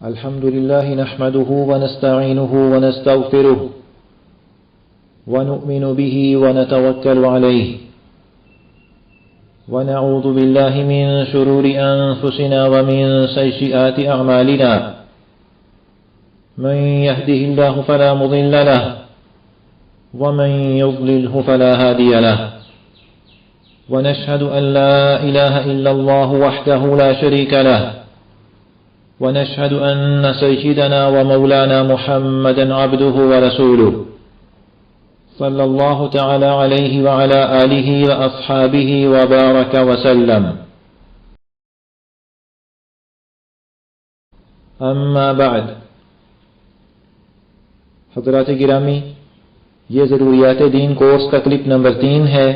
الحمد لله نحمده ونستعينه ونستغفره ونؤمن به ونتوكل عليه ونعوذ بالله من شرور أنفسنا ومن سيئات أعمالنا من يهده الله فلا مضل له ومن يضلله فلا هادي له ونشهد أن لا إله إلا الله وحده لا شريك له ونشهد أن سيدنا ومولانا محمدا عبده ورسوله صلى الله تعالى عليه وعلى آله وأصحابه وبارك وسلم أما بعد حضرات گرامی، یہ ضروریات دین کورس کا کلپ نمبر 3 ہے۔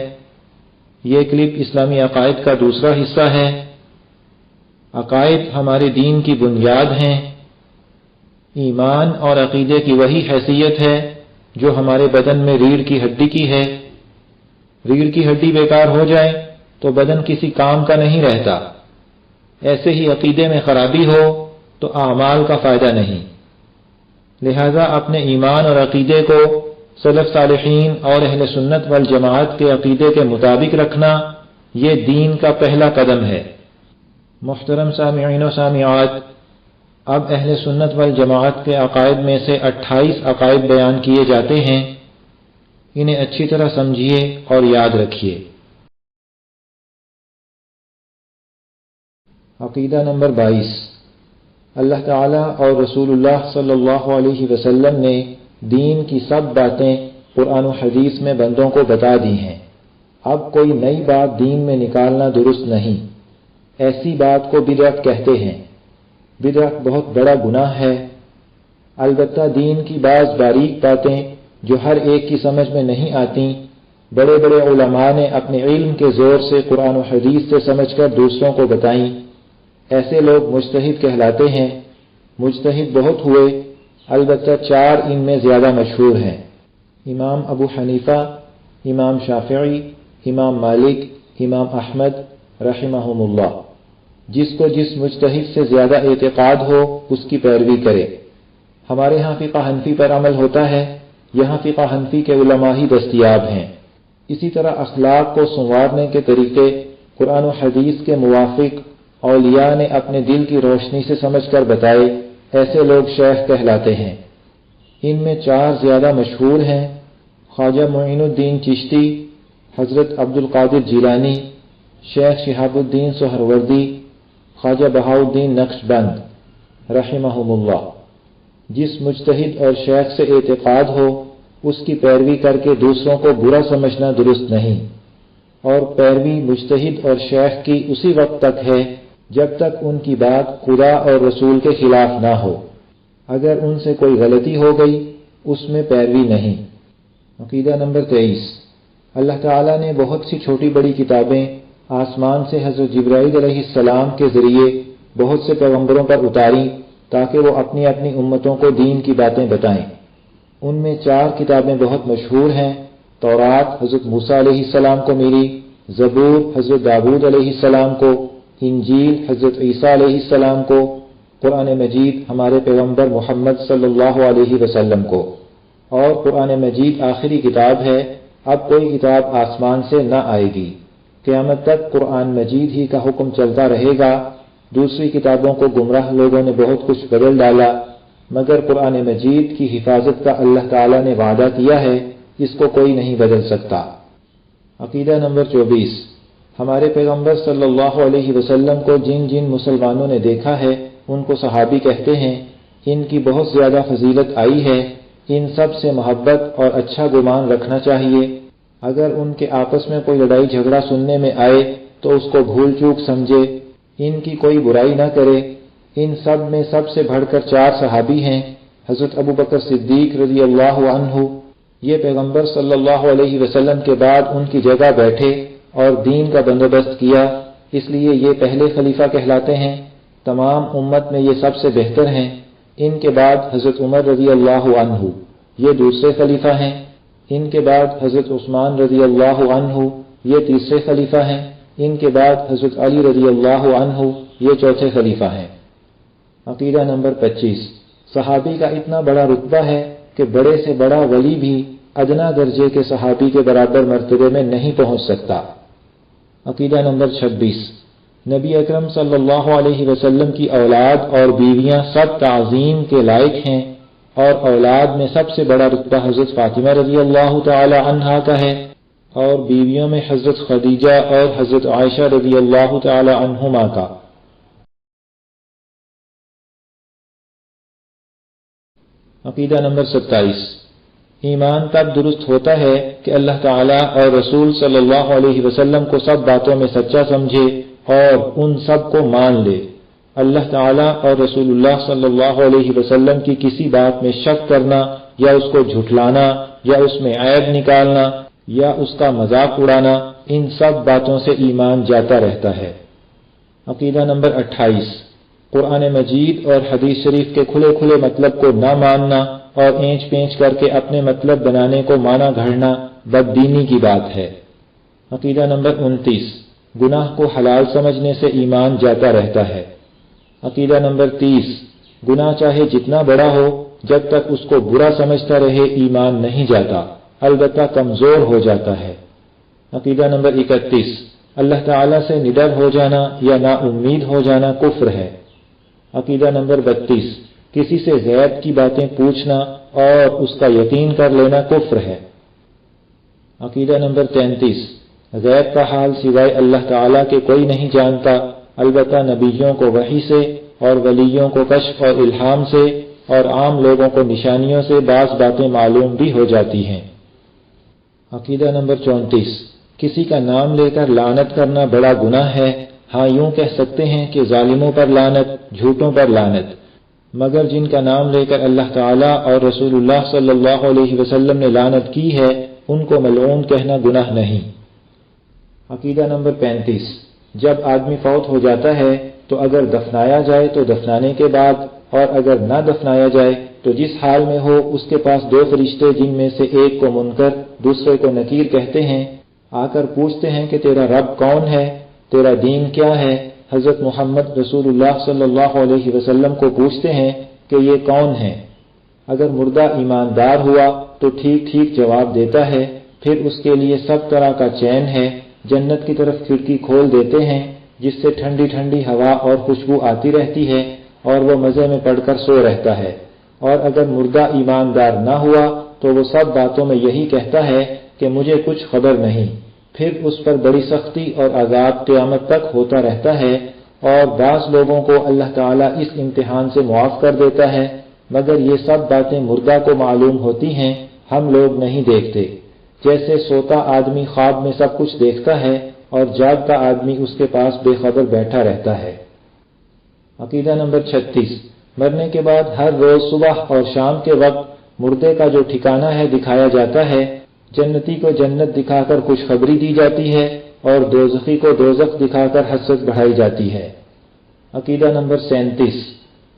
یہ کلپ اسلامی عقائد کا دوسرا حصہ ہے۔ عقائد ہمارے دین کی بنیاد ہیں۔ ایمان اور عقیدے کی وہی حیثیت ہے جو ہمارے بدن میں ریڑھ کی ہڈی کی ہے۔ ریڑھ کی ہڈی بیکار ہو جائے تو بدن کسی کام کا نہیں رہتا۔ ایسے ہی عقیدے میں خرابی ہو تو اعمال کا فائدہ نہیں۔ لہذا اپنے ایمان اور عقیدے کو سلف صالحین اور اہل سنت والجماعت کے عقیدے کے مطابق رکھنا یہ دین کا پہلا قدم ہے۔ محترم سامعین و سامعات، اب اہل سنت والجماعت کے عقائد میں سے 28 عقائد بیان کیے جاتے ہیں۔ انہیں اچھی طرح سمجھیے اور یاد رکھیے۔ عقیدہ نمبر 22، اللہ تعالیٰ اور رسول اللہ صلی اللہ علیہ وسلم نے دین کی سب باتیں قرآن و حدیث میں بندوں کو بتا دی ہیں۔ اب کوئی نئی بات دین میں نکالنا درست نہیں۔ ایسی بات کو بدعت کہتے ہیں۔ بدعت بہت بڑا گناہ ہے۔ البتہ دین کی بعض باریک باتیں جو ہر ایک کی سمجھ میں نہیں آتی، بڑے بڑے علماء نے اپنے علم کے زور سے قرآن و حدیث سے سمجھ کر دوسروں کو بتائیں۔ ایسے لوگ مجتہد کہلاتے ہیں۔ مجتہد بہت ہوئے، البتہ 4 ان میں زیادہ مشہور ہیں: امام ابو حنیفہ، امام شافعی، امام مالک، امام احمد رحمہم اللہ۔ جس کو جس مجتہد سے زیادہ اعتقاد ہو اس کی پیروی کرے۔ ہمارے ہاں فقہ حنفی پر عمل ہوتا ہے۔ یہاں فقہ حنفی کے علماء ہی دستیاب ہیں۔ اسی طرح اخلاق کو سنوارنے کے طریقے قرآن و حدیث کے موافق اولیاء نے اپنے دل کی روشنی سے سمجھ کر بتائے۔ ایسے لوگ شیخ کہلاتے ہیں۔ ان میں 4 زیادہ مشہور ہیں: خواجہ معین الدین چشتی، حضرت عبد القادر جیلانی، شیخ شہاب الدین سہروردی، خواجہ بہاؤالدین نقشبند رحمہم اللہ۔ جس مجتہد اور شیخ سے اعتقاد ہو اس کی پیروی کر کے دوسروں کو برا سمجھنا درست نہیں، اور پیروی مجتہد اور شیخ کی اسی وقت تک ہے جب تک ان کی بات خدا اور رسول کے خلاف نہ ہو۔ اگر ان سے کوئی غلطی ہو گئی اس میں پیروی نہیں۔ عقیدہ نمبر 23، اللہ تعالیٰ نے بہت سی چھوٹی بڑی کتابیں آسمان سے حضرت جبرائیل علیہ السلام کے ذریعے بہت سے پیغمبروں پر اتاری تاکہ وہ اپنی اپنی امتوں کو دین کی باتیں بتائیں۔ ان میں 4 کتابیں بہت مشہور ہیں۔ تورات حضرت موسیٰ علیہ السلام کو ملی، زبور حضرت داؤد علیہ السلام کو، انجیل حضرت عیسیٰ علیہ السلام کو، قرآن مجید ہمارے پیغمبر محمد صلی اللہ علیہ وسلم کو۔ اور قرآن مجید آخری کتاب ہے۔ اب کوئی کتاب آسمان سے نہ آئے گی۔ قیامت تک قرآن مجید ہی کا حکم چلتا رہے گا۔ دوسری کتابوں کو گمراہ لوگوں نے بہت کچھ بدل ڈالا، مگر قرآن مجید کی حفاظت کا اللہ تعالیٰ نے وعدہ کیا ہے، اس کو کوئی نہیں بدل سکتا۔ عقیدہ نمبر 24، ہمارے پیغمبر صلی اللہ علیہ وسلم کو جن جن مسلمانوں نے دیکھا ہے ان کو صحابی کہتے ہیں۔ ان کی بہت زیادہ فضیلت آئی ہے۔ ان سب سے محبت اور اچھا گمان رکھنا چاہیے۔ اگر ان کے آپس میں کوئی لڑائی جھگڑا سننے میں آئے تو اس کو بھول چوک سمجھے، ان کی کوئی برائی نہ کرے۔ ان سب میں سب سے بڑھ کر 4 صحابی ہیں: حضرت ابو بکر صدیق رضی اللہ عنہ۔ یہ پیغمبر صلی اللہ علیہ وسلم کے بعد ان کی جگہ بیٹھے اور دین کا بندوبست کیا، اس لیے یہ پہلے خلیفہ کہلاتے ہیں۔ تمام امت میں یہ سب سے بہتر ہیں۔ ان کے بعد حضرت عمر رضی اللہ عنہ، یہ دوسرے خلیفہ ہیں۔ ان کے بعد حضرت عثمان رضی اللہ عنہ، یہ تیسرے خلیفہ ہیں۔ ان کے بعد حضرت علی رضی اللہ عنہ، یہ چوتھے خلیفہ ہیں۔ عقیدہ نمبر 25، صحابی کا اتنا بڑا رتبہ ہے کہ بڑے سے بڑا ولی بھی ادنا درجے کے صحابی کے برابر مرتبے میں نہیں پہنچ سکتا۔ عقیدہ نمبر 26، نبی اکرم صلی اللہ علیہ وسلم کی اولاد اور بیویاں سب تعظیم کے لائق ہیں، اور اولاد میں سب سے بڑا رتبہ حضرت فاطمہ رضی اللہ تعالی عنہا کا ہے، اور بیویوں میں حضرت خدیجہ اور حضرت عائشہ رضی اللہ تعالی عنہما کا۔ عقیدہ نمبر 27، ایمان تب درست ہوتا ہے کہ اللہ تعالیٰ اور رسول صلی اللہ علیہ وسلم کو سب باتوں میں سچا سمجھے اور ان سب کو مان لے۔ اللہ تعالیٰ اور رسول اللہ صلی اللہ علیہ وسلم کی کسی بات میں شک کرنا یا اس کو جھٹلانا یا اس میں عیب نکالنا یا اس کا مذاق اڑانا، ان سب باتوں سے ایمان جاتا رہتا ہے۔ عقیدہ نمبر 28، قرآن مجید اور حدیث شریف کے کھلے کھلے مطلب کو نہ ماننا اور اینچ پینچ کر کے اپنے مطلب بنانے کو مانا گھڑنا بددینی کی بات ہے۔ عقیدہ نمبر 29، گناہ کو حلال سمجھنے سے ایمان جاتا رہتا ہے۔ عقیدہ نمبر 30، گناہ چاہے جتنا بڑا ہو جب تک اس کو برا سمجھتا رہے ایمان نہیں جاتا، البتہ کمزور ہو جاتا ہے۔ عقیدہ نمبر 31، اللہ تعالیٰ سے نڈر ہو جانا یا نا امید ہو جانا کفر ہے۔ عقیدہ نمبر 32، کسی سے غیب کی باتیں پوچھنا اور اس کا یقین کر لینا کفر ہے۔ عقیدہ نمبر 33، غیب کا حال سوائے اللہ تعالیٰ کے کوئی نہیں جانتا، البتہ نبیوں کو وحی سے اور ولیوں کو کشف اور الہام سے اور عام لوگوں کو نشانیوں سے بعض باتیں معلوم بھی ہو جاتی ہیں۔ عقیدہ نمبر 34، کسی کا نام لے کر لعنت کرنا بڑا گناہ ہے۔ ہاں یوں کہہ سکتے ہیں کہ ظالموں پر لعنت، جھوٹوں پر لعنت، مگر جن کا نام لے کر اللہ تعالیٰ اور رسول اللہ صلی اللہ علیہ وسلم نے لعنت کی ہے ان کو ملعون کہنا گناہ نہیں۔ عقیدہ نمبر 35، جب آدمی فوت ہو جاتا ہے تو اگر دفنایا جائے تو دفنانے کے بعد، اور اگر نہ دفنایا جائے تو جس حال میں ہو اس کے پاس دو فرشتے جن میں سے ایک کو منکر دوسرے کو نکیر کہتے ہیں، آ کر پوچھتے ہیں کہ تیرا رب کون ہے، تیرا دین کیا ہے۔ حضرت محمد رسول اللہ صلی اللہ علیہ وسلم کو پوچھتے ہیں کہ یہ کون ہے۔ اگر مردہ ایماندار ہوا تو ٹھیک ٹھیک جواب دیتا ہے، پھر اس کے لیے سب طرح کا چین ہے، جنت کی طرف کھڑکی کھول دیتے ہیں جس سے ٹھنڈی ٹھنڈی ہوا اور خوشبو آتی رہتی ہے اور وہ مزے میں پڑ کر سو رہتا ہے۔ اور اگر مردہ ایماندار نہ ہوا تو وہ سب باتوں میں یہی کہتا ہے کہ مجھے کچھ خبر نہیں، پھر اس پر بڑی سختی اور عذاب قیامت تک ہوتا رہتا ہے۔ اور بعض لوگوں کو اللہ تعالیٰ اس امتحان سے معاف کر دیتا ہے، مگر یہ سب باتیں مردہ کو معلوم ہوتی ہیں، ہم لوگ نہیں دیکھتے۔ جیسے سوتا آدمی خواب میں سب کچھ دیکھتا ہے اور جاگتا آدمی اس کے پاس بے خبر بیٹھا رہتا ہے۔ عقیدہ نمبر 36، مرنے کے بعد ہر روز صبح اور شام کے وقت مردے کا جو ٹھکانہ ہے دکھایا جاتا ہے، جنتی کو جنت دکھا کر خوشخبری دی جاتی ہے اور دوزخی کو دوزخ دکھا کر حسرت بڑھائی جاتی ہے۔ عقیدہ نمبر 37،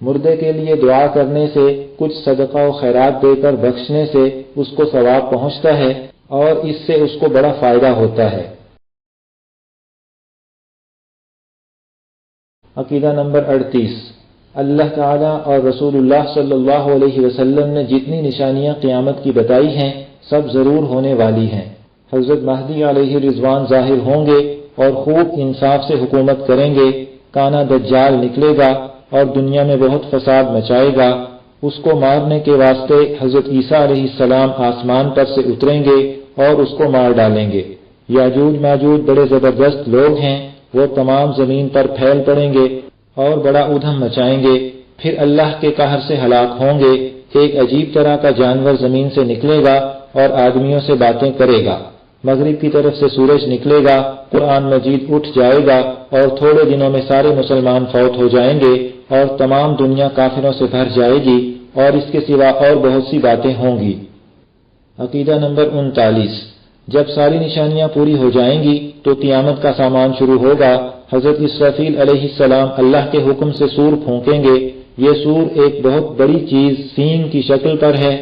مردے کے لیے دعا کرنے سے، کچھ صدقہ و خیرات دے کر بخشنے سے اس کو ثواب پہنچتا ہے اور اس سے اس کو بڑا فائدہ ہوتا ہے۔ عقیدہ نمبر 38، اللہ تعالیٰ اور رسول اللہ صلی اللہ علیہ وسلم نے جتنی نشانیاں قیامت کی بتائی ہیں سب ضرور ہونے والی ہیں۔ حضرت مہدی علیہ رضوان ظاہر ہوں گے اور خوب انصاف سے حکومت کریں گے، کانا دجال نکلے گا اور دنیا میں بہت فساد مچائے گا۔ اس کو مارنے کے واسطے حضرت عیسیٰ علیہ السلام آسمان پر سے اتریں گے اور اس کو مار ڈالیں گے۔ یاجوج ماجوج بڑے زبردست لوگ ہیں، وہ تمام زمین پر پھیل پڑیں گے اور بڑا ادھم مچائیں گے، پھر اللہ کے قہر سے ہلاک ہوں گے۔ ایک عجیب طرح کا جانور زمین سے نکلے گا اور آدمیوں سے باتیں کرے گا۔ مغرب کی طرف سے سورج نکلے گا، قرآن مجید اٹھ جائے گا اور تھوڑے دنوں میں سارے مسلمان فوت ہو جائیں گے اور تمام دنیا کافروں سے بھر جائے گی، اور اس کے سوا اور بہت سی باتیں ہوں گی۔ عقیدہ نمبر 39، جب ساری نشانیاں پوری ہو جائیں گی تو قیامت کا سامان شروع ہوگا۔ حضرت اسرافیل علیہ السلام اللہ کے حکم سے سور پھونکیں گے۔ یہ سور ایک بہت بڑی چیز سینگ کی شکل پر ہے۔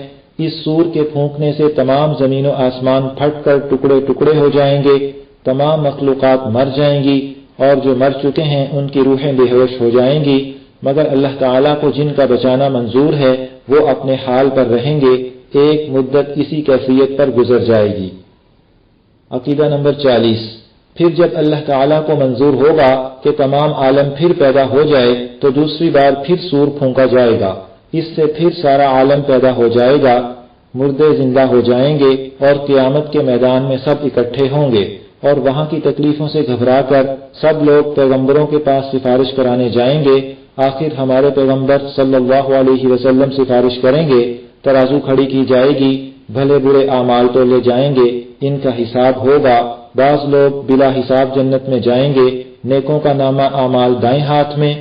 اس سور کے پھونکنے سے تمام زمین و آسمان پھٹ کر ٹکڑے ٹکڑے ہو جائیں گے، تمام مخلوقات مر جائیں گی، اور جو مر چکے ہیں ان کی روحیں بے ہوش ہو جائیں گی، مگر اللہ تعالیٰ کو جن کا بچانا منظور ہے وہ اپنے حال پر رہیں گے، ایک مدت اسی کیفیت پر گزر جائے گی۔ عقیدہ نمبر 40، پھر جب اللہ تعالیٰ کو منظور ہوگا کہ تمام عالم پھر پیدا ہو جائے تو دوسری بار پھر سور پھونکا جائے گا، اس سے پھر سارا عالم پیدا ہو جائے گا، مردے زندہ ہو جائیں گے اور قیامت کے میدان میں سب اکٹھے ہوں گے، اور وہاں کی تکلیفوں سے گھبرا کر سب لوگ پیغمبروں کے پاس سفارش کرانے جائیں گے۔ آخر ہمارے پیغمبر صلی اللہ علیہ وسلم سفارش کریں گے، ترازو کھڑی کی جائے گی، بھلے برے اعمال تو لے جائیں گے، ان کا حساب ہوگا۔ بعض لوگ بلا حساب جنت میں جائیں گے، نیکوں کا نامہ اعمال دائیں ہاتھ میں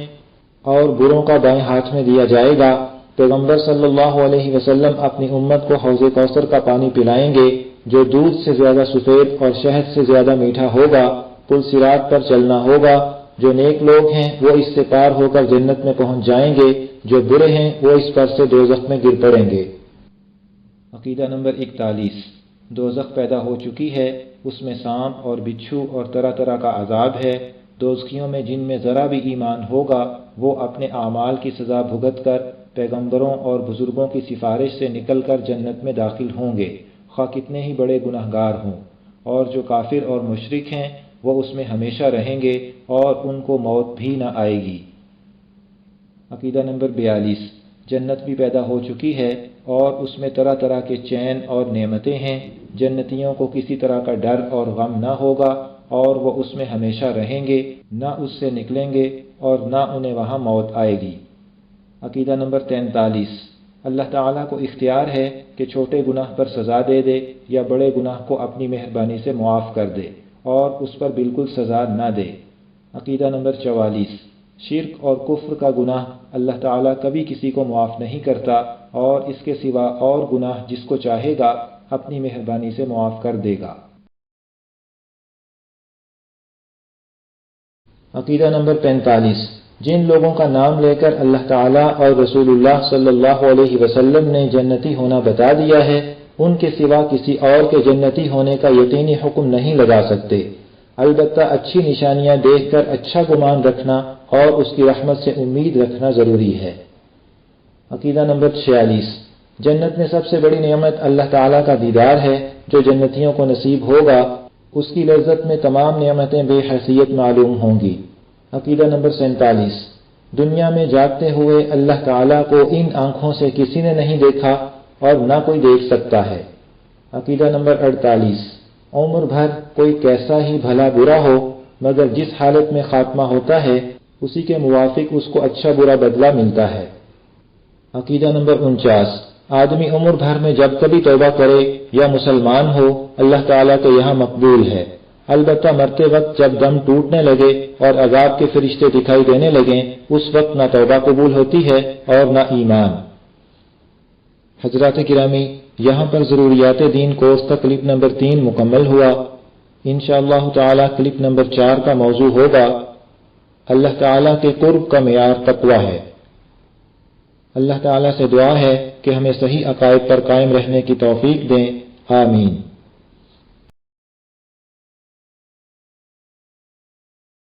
اور بروں کا دائیں ہاتھ میں دیا جائے گا۔ پیغمبر صلی اللہ علیہ وسلم اپنی امت کو حوض کوثر کا پانی پلائیں گے جو دودھ سے زیادہ سفید اور شہد سے زیادہ میٹھا ہوگا۔ پل صراط پر چلنا ہوگا، جو نیک لوگ ہیں وہ اس سے پار ہو کر جنت میں پہنچ جائیں گے، جو برے ہیں وہ اس پر سے دوزخ میں گر پڑیں گے۔ عقیدہ نمبر 41، دوزخ پیدا ہو چکی ہے، اس میں سانپ اور بچھو اور طرح طرح کا عذاب ہے۔ دوزخیوں میں جن میں ذرا بھی ایمان ہوگا وہ اپنے اعمال کی سزا بھگت کر پیغمبروں اور بزرگوں کی سفارش سے نکل کر جنت میں داخل ہوں گے، خواہ کتنے ہی بڑے گناہگار ہوں، اور جو کافر اور مشرک ہیں وہ اس میں ہمیشہ رہیں گے اور ان کو موت بھی نہ آئے گی۔ عقیدہ نمبر 42، جنت بھی پیدا ہو چکی ہے اور اس میں طرح طرح کے چین اور نعمتیں ہیں، جنتیوں کو کسی طرح کا ڈر اور غم نہ ہوگا اور وہ اس میں ہمیشہ رہیں گے، نہ اس سے نکلیں گے اور نہ انہیں وہاں موت آئے گی۔ عقیدہ نمبر 43، اللہ تعالیٰ کو اختیار ہے کہ چھوٹے گناہ پر سزا دے دے یا بڑے گناہ کو اپنی مہربانی سے معاف کر دے اور اس پر بالکل سزا نہ دے۔ عقیدہ نمبر 44، شرک اور کفر کا گناہ اللہ تعالیٰ کبھی کسی کو معاف نہیں کرتا اور اس کے سوا اور گناہ جس کو چاہے گا اپنی مہربانی سے معاف کر دے گا۔ عقیدہ نمبر 45، جن لوگوں کا نام لے کر اللہ تعالیٰ اور رسول اللہ صلی اللہ علیہ وسلم نے جنتی ہونا بتا دیا ہے، ان کے سوا کسی اور کے جنتی ہونے کا یقینی حکم نہیں لگا سکتے، البتہ اچھی نشانیاں دیکھ کر اچھا گمان رکھنا اور اس کی رحمت سے امید رکھنا ضروری ہے۔ عقیدہ نمبر 46، جنت میں سب سے بڑی نعمت اللہ تعالیٰ کا دیدار ہے، جو جنتیوں کو نصیب ہوگا اس کی لذت میں تمام نعمتیں بے حیثیت معلوم ہوں گی۔ عقیدہ نمبر 47، دنیا میں جاگتے ہوئے اللہ تعالیٰ کو ان آنکھوں سے کسی نے نہیں دیکھا اور نہ کوئی دیکھ سکتا ہے۔ عقیدہ نمبر 48، عمر بھر کوئی کیسا ہی بھلا برا ہو مگر جس حالت میں خاتمہ ہوتا ہے اسی کے موافق اس کو اچھا برا بدلہ ملتا ہے۔ عقیدہ نمبر 49، آدمی عمر بھر میں جب کبھی توبہ کرے یا مسلمان ہو اللہ تعالیٰ کے یہاں مقبول ہے، البتہ مرتے وقت جب دم ٹوٹنے لگے اور عذاب کے فرشتے دکھائی دینے لگیں اس وقت نہ توبہ قبول ہوتی ہے اور نہ ایمان۔ حضرات گرامی، یہاں پر ضروریات دین کورس کا کلپ نمبر 3 مکمل ہوا۔ انشاءاللہ تعالی کلپ نمبر 4 کا موضوع ہوگا اللہ تعالیٰ کے قرب کا معیار تقویٰ ہے۔ اللہ تعالیٰ سے دعا ہے کہ ہمیں صحیح عقائد پر قائم رہنے کی توفیق دیں، آمین۔